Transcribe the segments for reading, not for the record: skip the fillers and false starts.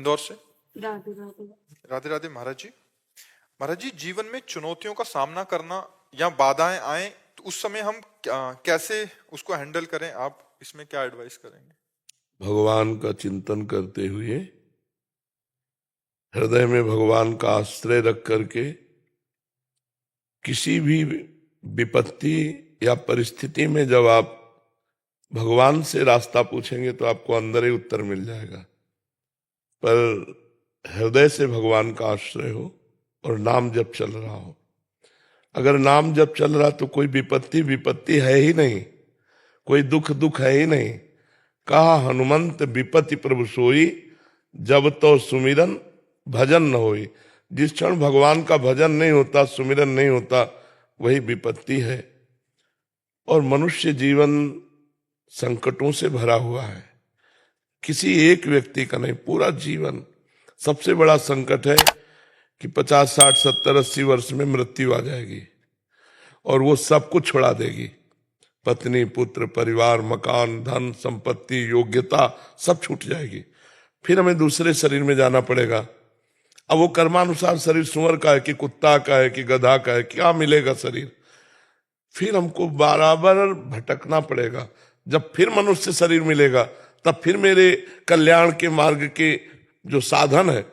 इंदौर से। राधे राधे। राधे राधे महाराज जी। महाराज जी, जीवन में चुनौतियों का सामना करना या बाधाएं आए तो उस समय हम कैसे उसको हैंडल करें, आप इसमें क्या एडवाइस करेंगे? भगवान का चिंतन करते हुए, हृदय में भगवान का आश्रय रख करके किसी भी विपत्ति या परिस्थिति में जब आप भगवान से रास्ता पूछेंगे तो आपको अंदर ही उत्तर मिल जाएगा। पर हृदय से भगवान का आश्रय हो और नाम जब चल रहा हो। अगर नाम जब चल रहा तो कोई विपत्ति है ही नहीं, कोई दुख है ही नहीं। कहा हनुमंत विपत्ति प्रभु सोई, जब तो सुमिरन भजन न होई। जिस क्षण भगवान का भजन नहीं होता, सुमिरन नहीं होता, वही विपत्ति है। और मनुष्य जीवन संकटों से भरा हुआ है, किसी एक व्यक्ति का नहीं, पूरा जीवन। सबसे बड़ा संकट है कि 50, 60, 70, 80 वर्ष में मृत्यु आ जाएगी और वो सब कुछ छुड़ा देगी। पत्नी, पुत्र, परिवार, मकान, धन, संपत्ति, योग्यता सब छूट जाएगी। फिर हमें दूसरे शरीर में जाना पड़ेगा। अब वो कर्मानुसार शरीर सुअर का है कि कुत्ता का है कि गधा का है, क्या मिलेगा शरीर। फिर हमको बराबर भटकना पड़ेगा। जब फिर मनुष्य शरीर मिलेगा तब फिर मेरे कल्याण के मार्ग के जो साधन है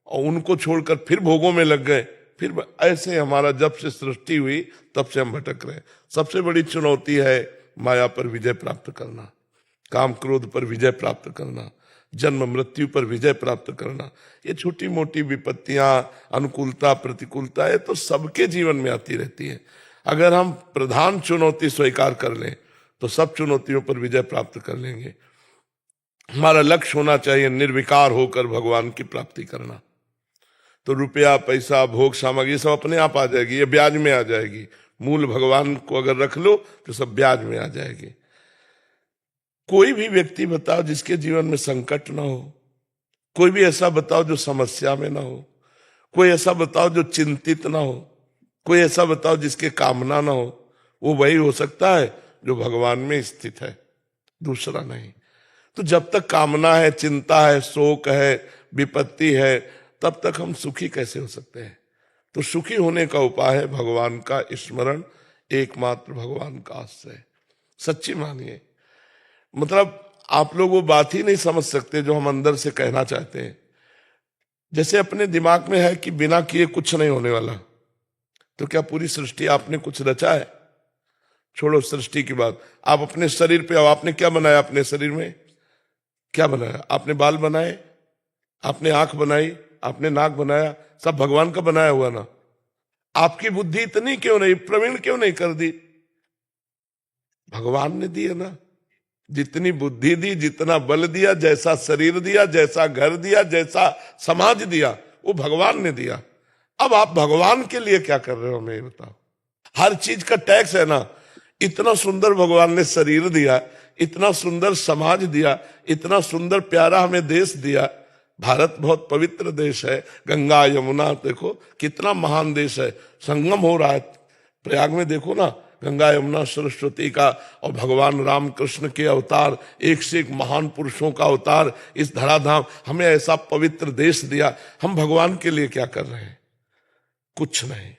और उनको छोड़कर फिर भोगों में लग गए। फिर ऐसे हमारा जब से सृष्टि हुई तब से हम भटक रहे। सबसे बड़ी चुनौती है माया पर विजय प्राप्त करना, काम क्रोध पर विजय प्राप्त करना, जन्म मृत्यु पर विजय प्राप्त करना। ये छोटी मोटी विपत्तियां, अनुकूलता, प्रतिकूलता, ये तो सबके जीवन में आती रहती है। अगर हम प्रधान चुनौती स्वीकार कर लें तो सब चुनौतियों पर विजय प्राप्त कर लेंगे। हमारा लक्ष्य होना चाहिए निर्विकार होकर भगवान की प्राप्ति करना। तो रुपया, पैसा, भोग सामग्री सब अपने आप आ जाएगी, ये ब्याज में आ जाएगी। मूल भगवान को अगर रख लो तो सब ब्याज में आ जाएगी। कोई भी व्यक्ति बताओ जिसके जीवन में संकट ना हो, कोई भी ऐसा बताओ जो समस्या में ना हो, कोई ऐसा बताओ जो चिंतित ना हो, कोई ऐसा बताओ जिसके कामना ना हो। वो वही हो सकता है जो भगवान में स्थित है, दूसरा नहीं। तो जब तक कामना है, चिंता है, शोक है, विपत्ति है, तब तक हम सुखी कैसे हो सकते हैं? तो सुखी होने का उपाय है भगवान का स्मरण, एकमात्र भगवान का आश्रय। सच्ची मानिए, मतलब आप लोग वो बात ही नहीं समझ सकते जो हम अंदर से कहना चाहते हैं। जैसे अपने दिमाग में है कि बिना किए कुछ नहीं होने वाला, तो क्या पूरी सृष्टि आपने कुछ रचा है? छोड़ो सृष्टि की बात, आप अपने शरीर पे आओ। आपने क्या बनाया अपने शरीर में? क्या बनाया? आपने बाल बनाए, आपने आंख बनाई, आपने नाक बनाया, सब भगवान का बनाया हुआ ना। आपकी बुद्धि इतनी क्यों नहीं, प्रवीण क्यों नहीं कर दी? भगवान ने दी है ना। जितनी बुद्धि दी, जितना बल दिया, जैसा शरीर दिया, जैसा घर दिया, जैसा समाज दिया, वो भगवान ने दिया। अब आप भगवान के लिए क्या कर रहे हो हमें बताओ। हर चीज का टैक्स है ना। इतना सुंदर भगवान ने शरीर दिया, इतना सुंदर समाज दिया, इतना सुंदर प्यारा हमें देश दिया। भारत बहुत पवित्र देश है, गंगा यमुना देखो कितना महान देश है। संगम हो रहा है प्रयाग में, देखो ना, गंगा यमुना सरस्वती का, और भगवान राम कृष्ण के अवतार, एक से एक महान पुरुषों का अवतार इस धराधाम। हमें ऐसा पवित्र देश दिया, हम भगवान के लिए क्या कर रहे हैं? कुछ नहीं।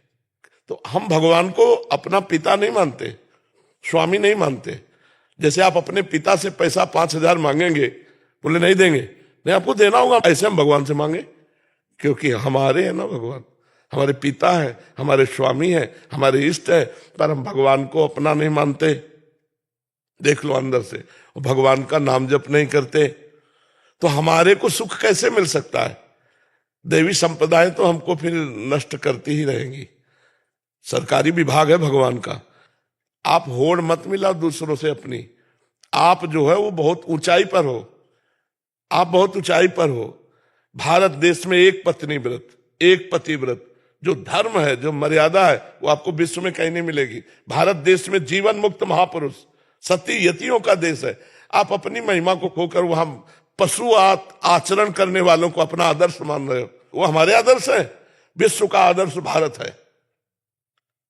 तो हम भगवान को अपना पिता नहीं मानते, स्वामी नहीं मानते। जैसे आप अपने पिता से पैसा 5,000 मांगेंगे, बोले नहीं देंगे, नहीं आपको देना होगा, ऐसे हम भगवान से मांगे? क्योंकि हमारे हैं ना भगवान, हमारे पिता है, हमारे स्वामी है, हमारे इष्ट है। पर हम भगवान को अपना नहीं मानते। देख लो अंदर से, भगवान का नाम जप नहीं करते, तो हमारे को सुख कैसे मिल सकता है? देवी संप्रदाय तो हमको फिर नष्ट करती ही रहेंगी। सरकारी विभाग है भगवान का। आप होड़ मत मिलाओ दूसरों से अपनी। आप जो है वो बहुत ऊंचाई पर हो, आप बहुत ऊंचाई पर हो। भारत देश में एक पत्नी व्रत, एक पति व्रत, जो धर्म है, जो मर्यादा है, वो आपको विश्व में कहीं नहीं मिलेगी। भारत देश में जीवन मुक्त महापुरुष, सती यतियों का देश है। आप अपनी महिमा को खोकर वहां पशु आचरण करने वालों को अपना आदर्श मान रहे हो। वो हमारे आदर्श है। विश्व का आदर्श भारत है।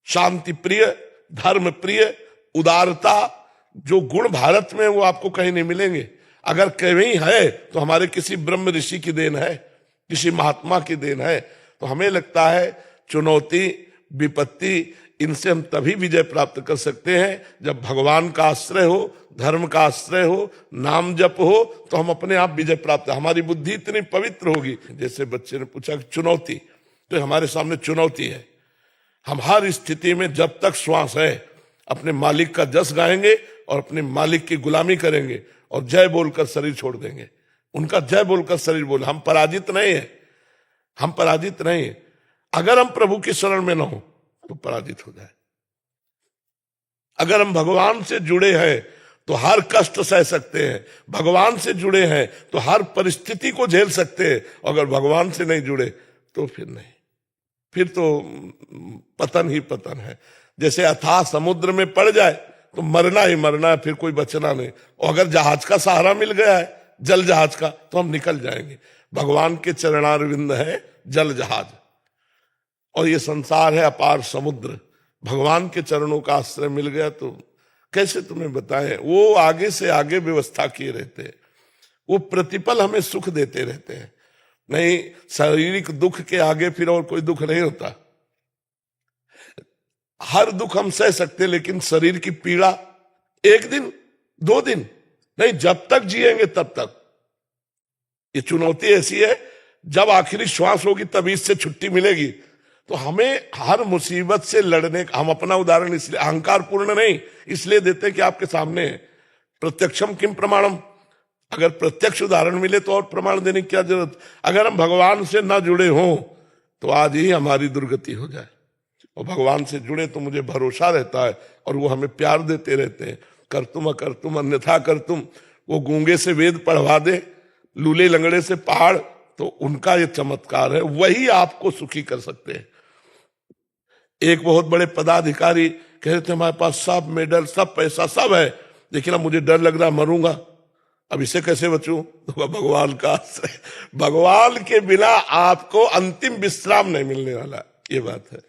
शांति प्रिय, धर्म प्रिय, उदारता, जो गुण भारत में वो आपको कहीं नहीं मिलेंगे। अगर कहीं है तो हमारे किसी ब्रह्म ऋषि की देन है, किसी महात्मा की देन है। तो हमें लगता है चुनौती, विपत्ति, इनसे हम तभी विजय प्राप्त कर सकते हैं जब भगवान का आश्रय हो, धर्म का आश्रय हो, नाम जप हो, तो हम अपने आप विजय प्राप्त, हमारी बुद्धि इतनी पवित्र होगी। जैसे बच्चे ने पूछा कि चुनौती, तो हमारे सामने चुनौती है। हम हर स्थिति में जब तक श्वास है अपने मालिक का जस गाएंगे और अपने मालिक की गुलामी करेंगे और जय बोलकर शरीर छोड़ देंगे। उनका जय बोलकर शरीर बोल, हम पराजित नहीं है, हम पराजित नहीं है। अगर हम प्रभु की शरण में ना हो तो पराजित हो जाए। अगर हम भगवान से जुड़े हैं तो हर कष्ट सह सकते हैं, भगवान से जुड़े हैं तो हर परिस्थिति को झेल सकते हैं। अगर भगवान से नहीं जुड़े तो फिर नहीं, फिर तो पतन ही पतन है। जैसे अथाह समुद्र में पड़ जाए तो मरना ही मरना है, फिर कोई बचना नहीं। और अगर जहाज का सहारा मिल गया है, जल जहाज का, तो हम निकल जाएंगे। भगवान के चरणारविंद है जल जहाज, और ये संसार है अपार समुद्र। भगवान के चरणों का आश्रय मिल गया तो कैसे तुम्हें बताएं, वो आगे से आगे व्यवस्था किए रहते हैं, वो प्रतिपल हमें सुख देते रहते हैं। नहीं, शारीरिक दुख के आगे फिर और कोई दुख नहीं होता। हर दुख हम सह सकते, लेकिन शरीर की पीड़ा 1 दिन 2 दिन नहीं, जब तक जिएंगे तब तक। ये चुनौती ऐसी है, जब आखिरी श्वास होगी तभी इससे छुट्टी मिलेगी। तो हमें हर मुसीबत से लड़ने का, हम अपना उदाहरण इसलिए अहंकार पूर्ण नहीं इसलिए देते हैं कि आपके सामने है। प्रत्यक्षम किम प्रमाणम, अगर प्रत्यक्ष उदाहरण मिले तो और प्रमाण देने की क्या जरूरत। अगर हम भगवान से ना जुड़े हों तो आज ही हमारी दुर्गति हो जाए। और भगवान से जुड़े तो मुझे भरोसा रहता है, और वो हमें प्यार देते रहते हैं। कर तुम अकर तुम अन्यथा कर तुम, वो गूंगे से वेद पढ़वा दे, लूले लंगड़े से पहाड़, तो उनका ये चमत्कार है, वही आपको सुखी कर सकते हैं। एक बहुत बड़े पदाधिकारी कह रहे थे हमारे पास सब मेडल, सब पैसा, सब है, लेकिन अब मुझे डर लग रहा, मरूंगा, अब इसे कैसे बचूं। तो भगवान का आश्रय, भगवान के बिना आपको अंतिम विश्राम नहीं मिलने वाला, ये बात है।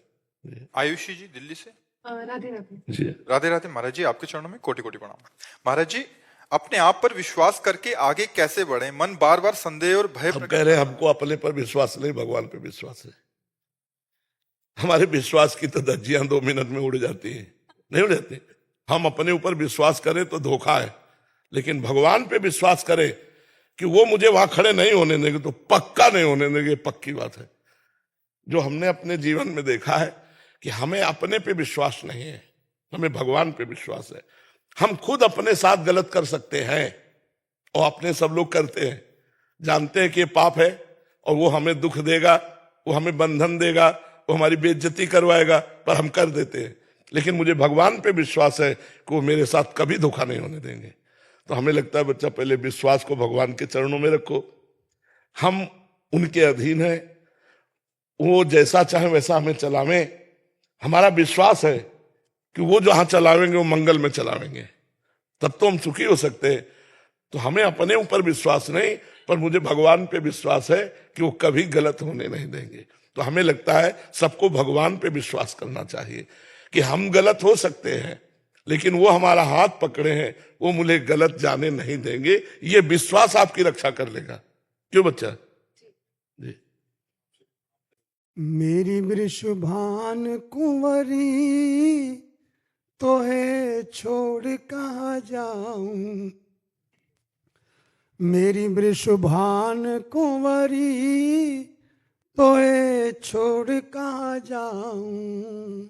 आयुषी जी दिल्ली से। राधे राधे जी, राधे राधे महाराज जी, आपके चरणों में कोटि कोटि प्रणाम। महाराज जी, अपने आप पर विश्वास करके आगे कैसे बढ़े? मन बार बार संदेह और भय हम कह रहे हैं हमको अपने पर विश्वास नहीं, भगवान पे विश्वास है। हमारे विश्वास की तो धज्जियां 2 मिनट में उड़ जाती हैं, नहीं उड़ जाती। हम अपने ऊपर विश्वास करें तो धोखा है, लेकिन भगवान पे विश्वास करें कि वो मुझे वहां खड़े नहीं होने देंगे तो पक्का नहीं होने देंगे, पक्की बात है। जो हमने अपने जीवन में देखा है कि हमें अपने पे विश्वास नहीं है, हमें भगवान पे विश्वास है। हम खुद अपने साथ गलत कर सकते हैं, और अपने सब लोग करते हैं, जानते हैं कि ये पाप है और वो हमें दुख देगा, वो हमें बंधन देगा, वो हमारी बेइज्जती करवाएगा, पर हम कर देते हैं। लेकिन मुझे भगवान पे विश्वास है कि वो मेरे साथ कभी धोखा नहीं होने देंगे। तो हमें लगता है बच्चा पहले विश्वास को भगवान के चरणों में रखो, हम उनके अधीन हैं, वो जैसा चाहे वैसा हमें चलावें। हमारा विश्वास है कि वो जहां चलावेंगे वो मंगल में चलावेंगे, तब तो हम सुखी हो सकते हैं। तो हमें अपने ऊपर विश्वास नहीं, पर मुझे भगवान पे विश्वास है कि वो कभी गलत होने नहीं देंगे। तो हमें लगता है सबको भगवान पे विश्वास करना चाहिए कि हम गलत हो सकते हैं, लेकिन वो हमारा हाथ पकड़े हैं, वो मुझे गलत जाने नहीं देंगे। ये विश्वास आपकी रक्षा कर लेगा। क्यों बच्चा जी? मेरी वृषभान कुंवरी तो है छोड़ कहाँ जाऊं, मेरी वृषभान कुंवरी तो है छोड़ कहाँ जाऊं,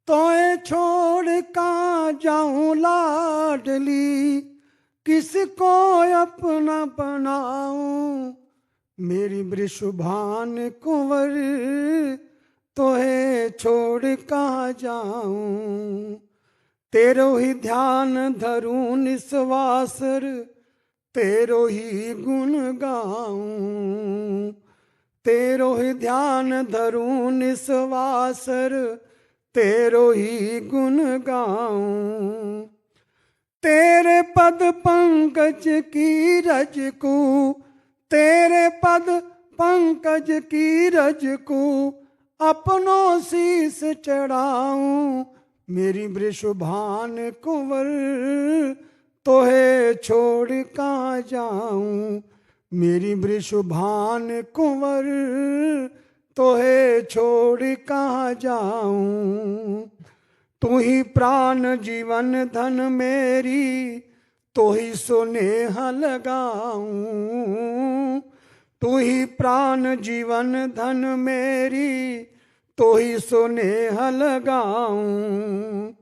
तोए छोड़ कहाँ जाऊं लाडली, किसको अपना बनाऊं, मेरी वृषभान कुंवर तोहे छोड़ कहाँ जाऊं, तेरो ही ध्यान धरूं निस्वासर, तेरो ही गुण गाऊं, तेरो ही ध्यान धरूं निस्वासर, तेरो ही गुण गाऊं, तेरे पद पंकज की रज को, तेरे पद पंकज की रज को अपनों शीस चढ़ाऊं, मेरी वृषभान कुंवर तोहे छोड़ कहाँ जाऊं, मेरी वृषभान कुंवर तोहे छोड़ कहाँ जाऊं। तू ही प्राण जीवन धन मेरी, तो ही सुनेह लगाऊं। तू ही प्राण जीवन धन मेरी, तो ही सुनेह लगाऊं।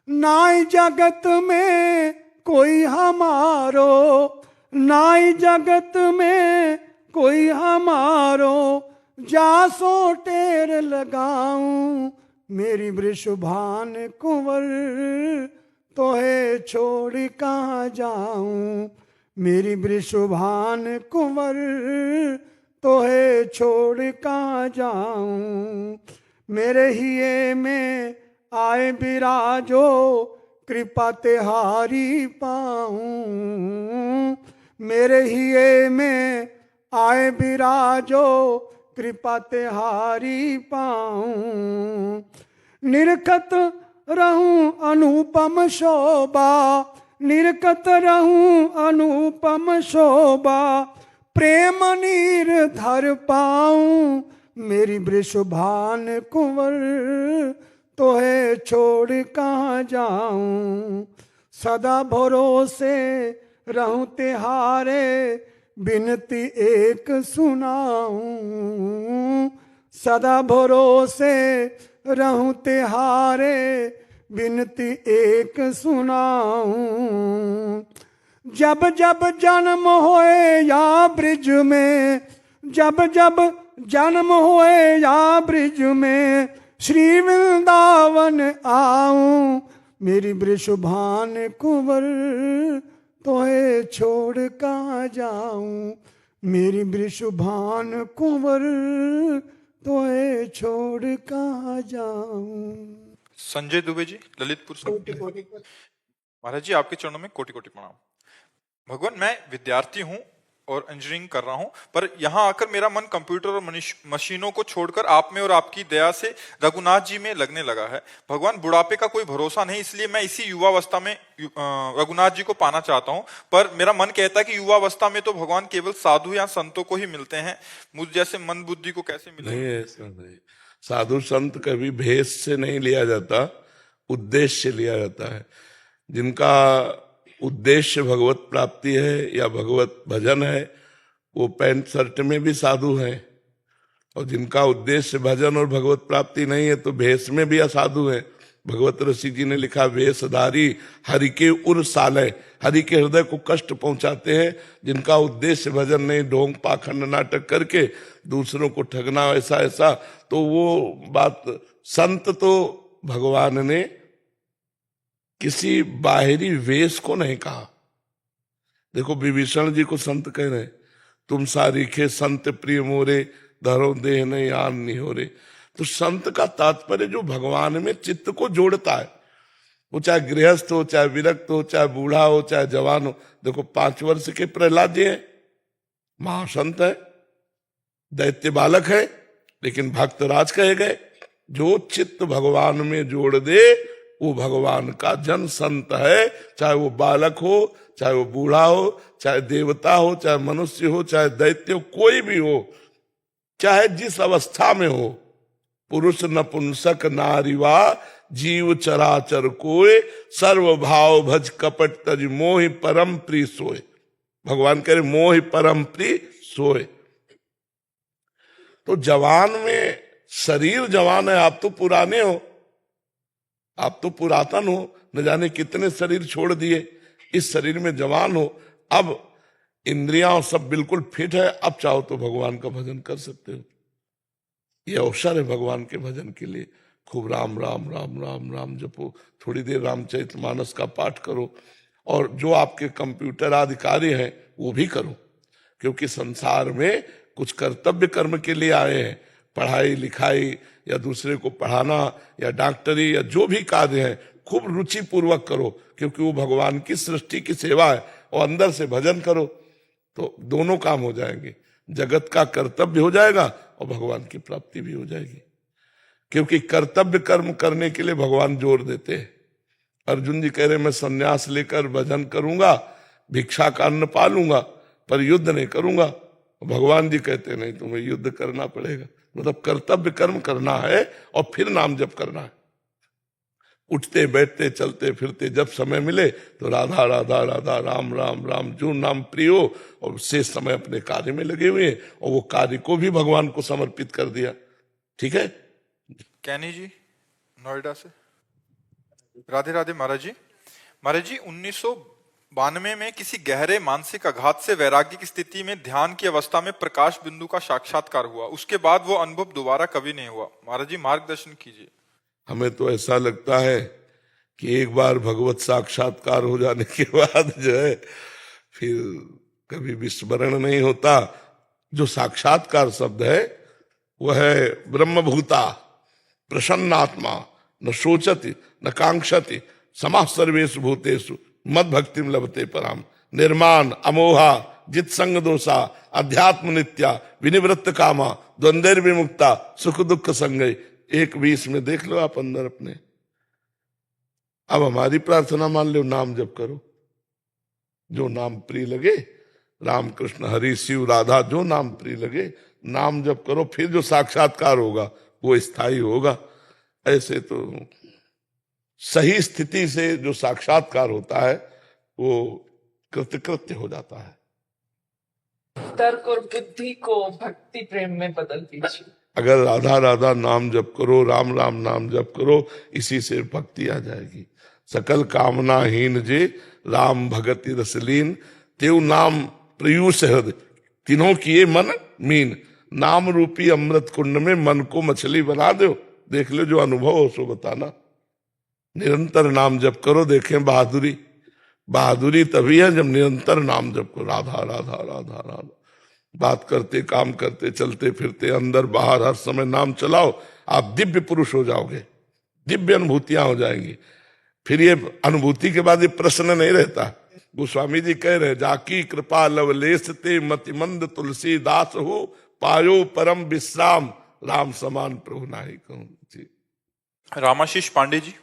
नाई जगत में कोई हमारो, नाई जगत में कोई हमारो, जासो टेर लगाऊं, मेरी वृषभान कुंवर तोहे छोड़ कहाँ जाऊं। मेरी वृषभान कुंवर तोहे छोड़ कहाँ जाऊं। मेरे हिये में आए बिराजो, कृपा तेहारी पाऊं। मेरे हिये में आए बिराजो, कृपा तेहारी पाऊं। निरखत रहूं अनुपम शोभा, निरखत रहूं अनुपम शोभा, प्रेम नीर धर पाऊं, मेरी वृषभान कुंवर तोहे छोड़ कहाँ जाऊं। सदा भरोसे रहूं तिहारे, बिनती एक सुनाऊं। सदा भरोसे रहूं तिहारे, बिनती एक सुनाऊं। जब जब जन्म होए या ब्रिज में, जब जब जन्म होए या ब्रिज में, श्री वृंदावन आऊं, मेरी वृषभान कुंवर तोहे छोड़ कहाँ जाऊं। मेरी वृषभान कुंवर तोहे छोड़ कहाँ जाऊं। संजय दुबे जी, ललितपुर से। महाराज जी, आपके चरणों में कोटि कोटि प्रणाम। भगवान, मैं विद्यार्थी हूँ और इंजीनियरिंग कर रहा हूँ, पर यहाँ आकर मेरा मन कंप्यूटर और मशीनों को छोड़कर आप में और आपकी दया से रघुनाथ जी में लगने लगा है। भगवान, बुढ़ापे का कोई भरोसा नहीं, इसलिए मैं इसी युवावस्था में रघुनाथ जी को पाना चाहता हूँ। पर मेरा मन कहता है कि युवावस्था में तो भगवान केवल साधु या संतों को ही मिलते हैं, मुझ जैसे मन बुद्धि को कैसे मिले? नहीं, ऐसा नहीं। साधु संत कभी भेष से नहीं लिया जाता, उद्देश्य से लिया जाता है। जिनका उद्देश्य भगवत प्राप्ति है या भगवत भजन है, वो पैंट शर्ट में भी साधु हैं, और जिनका उद्देश्य भजन और भगवत प्राप्ति नहीं है तो भेष में भी असाधु है। भगवत ऋषि जी ने लिखा, वेशधारी हरि के उर साले, हरि के हृदय को कष्ट पहुंचाते हैं। जिनका उद्देश्य भजन नहीं, ढोंग पाखंड नाटक करके दूसरों को ठगना, ऐसा ऐसा, तो वो बात। संत तो भगवान ने किसी बाहरी वेश को नहीं कहा। देखो, विभीषण जी को संत कह रहे, तुम सारीखे संत प्रिय मोरे, धरो देह नहीं आन निहोरे। तो संत का तात्पर्य जो भगवान में चित्त को जोड़ता है, वो चाहे गृहस्थ हो, चाहे विरक्त हो, चाहे बूढ़ा हो, चाहे जवान हो। देखो, 5 वर्ष के प्रहलाद जी हैं, महासंत है, दैत्य बालक है, लेकिन भक्तराज कहे गए। जो चित्त भगवान में जोड़ दे वो भगवान का जन संत है। चाहे वो बालक हो, चाहे वो बूढ़ा हो, चाहे देवता हो, चाहे मनुष्य हो, चाहे दैत्य हो, कोई भी हो, चाहे जिस अवस्था में हो, पुरुष नपुंसक नारीवा, जीव चराचर कोय, सर्व भाव भज कपट तज, मोहि परम प्रिय सोय। भगवान कह रहे, मोहि परम प्रिय सोय। तो जवान में शरीर जवान है, आप तो पुराने हो, आप तो पुरातन हो, न जाने कितने शरीर छोड़ दिए, इस शरीर में जवान हो। अब इंद्रियां सब बिल्कुल फिट है, अब चाहो तो भगवान का भजन कर सकते हो। ये अवसर है भगवान के भजन के लिए। खूब राम राम राम राम राम जपो, थोड़ी देर रामचरितमानस का पाठ करो, और जो आपके कंप्यूटर आदि कार्य हैं वो भी करो, क्योंकि संसार में कुछ कर्तव्य कर्म के लिए आए हैं। पढ़ाई लिखाई या दूसरे को पढ़ाना या डॉक्टरी या जो भी कार्य है, खूब रुचि पूर्वक करो, क्योंकि वो भगवान की सृष्टि की सेवा है। और अंदर से भजन करो तो दोनों काम हो जाएंगे, जगत का कर्तव्य हो जाएगा और भगवान की प्राप्ति भी हो जाएगी। क्योंकि कर्तव्य कर्म करने के लिए भगवान जोर देते हैं, अर्जुन जी कह रहे मैं संन्यास लेकर भजन करूंगा, भिक्षा का अन्न पालूंगा, पर युद्ध नहीं करूंगा। भगवान जी कहते नहीं, तुम्हें युद्ध करना पड़ेगा। मतलब कर्तव्य कर्म करना है और फिर नाम जप करना है। उठते बैठते चलते फिरते जब समय मिले तो राधा राधा राधा, राम राम राम, जो नाम प्रिय हो, और शेष समय अपने कार्य में लगे हुए हैं और वो कार्य को भी भगवान को समर्पित कर दिया। ठीक है। कैनी जी नोएडा से। राधे राधे महाराज जी। महाराज जी 1992 में किसी गहरे मानसिक आघात से वैराग्य की स्थिति में ध्यान की अवस्था में प्रकाश बिंदु का साक्षात्कार हुआ, उसके बाद वो अनुभव दोबारा कभी नहीं हुआ। महाराज जी मार्गदर्शन कीजिए। हमें तो ऐसा लगता है कि एक बार भगवत साक्षात्कार हो जाने के बाद जो है फिर कभी विस्मरण नहीं होता। जो साक्षात्कार शब्द है वह है ब्रह्मभूता प्रसन्नात्मा न सोचति न कांक्षति समाः सर्वेषु भूतेषु मद भक्तिम लभते पराम निर्माण अमोहा जित संग दोषा अध्यात्म नित्या विनिवृत्त कामा द्वंद्व विमुक्ता सुख दुख संगय। 1:20 में देख लो आप अंदर अपने। अब हमारी प्रार्थना मान लो, नाम जप करो, जो नाम प्रिय लगे, राम कृष्ण हरि शिव राधा, जो नाम प्रिय लगे नाम जप करो, फिर जो साक्षात्कार होगा वो स्थायी होगा। ऐसे तो सही स्थिति से जो साक्षात्कार होता है वो कृतकृत्य हो जाता है। तर्क और बुद्धि को भक्ति प्रेम में बदल दीजिए। अगर राधा राधा नाम जप करो, राम राम नाम जप करो, इसी से भक्ति आ जाएगी। सकल कामनाहीन जे राम भगति रसलीन, तेव नाम प्रयूष हृदय तीनों किए मन मीन। नाम रूपी अमृत कुंड में मन को मछली बना दो। देख लो, जो अनुभव हो सो बताना। निरंतर नाम जप करो, देखें बहादुरी। बहादुरी तभी है जब निरंतर नाम जप करो, राधा राधा राधा राधा। बात करते, काम करते, चलते फिरते, अंदर बाहर हर समय नाम चलाओ, आप दिव्य पुरुष हो जाओगे, दिव्य अनुभूतियां हो जाएंगी। फिर ये अनुभूति के बाद ये प्रश्न नहीं रहता। गोस्वामी जी कह रहे, जाकी कृपा लवलेश ते मतिमंद तुलसी दास हो, पायो परम विश्राम राम समान प्रभु नाही कहूं। जी रामाशीष पांडे जी।